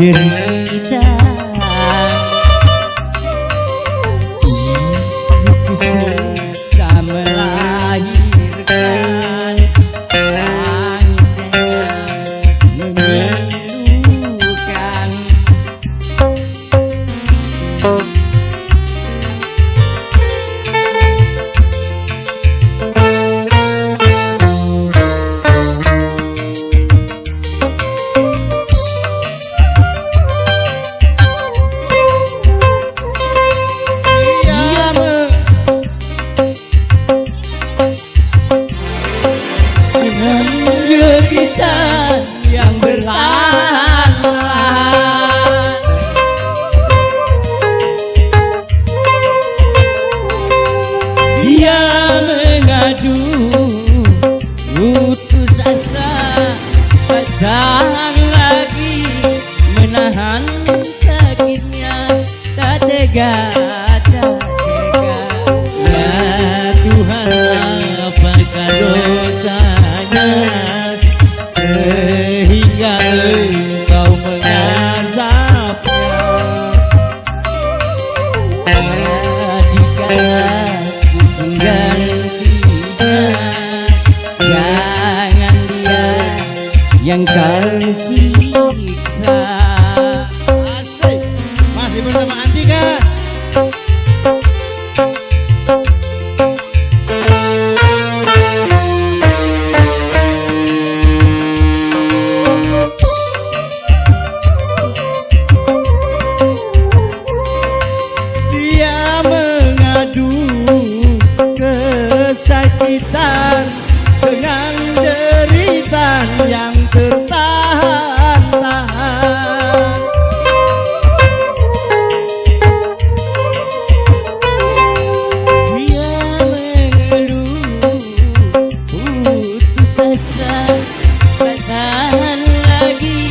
derita. Istriku sudah melahirkan tangis yang memilukan. Derita yang berat-berat, dia mengadu putus asa, tak tahan lagi menahan sakitnya, tak tega, tak tega. Ya Tuhan, apakah dosanya sehingga Engkau mengazabnya? Adikala ku penggantinya, jangan dia yang kau siksa. Asik, masih bersama Antika. Kesakitan dengan deritan yang tertahan-tahan, dia mengeluh putus asa, tak tahan lagi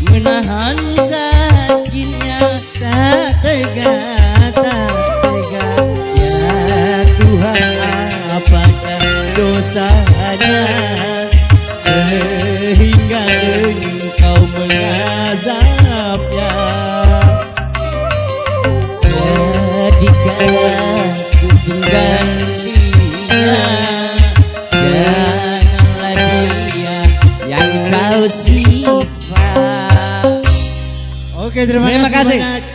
menahan sakitnya, tak tega, tak tega. Ya Tuhan, apakah dosanya sehingga Engkau mengazabnya? Adikala ku penggantinya, janganlah dia yang kau siksa. Oke, terima kasih.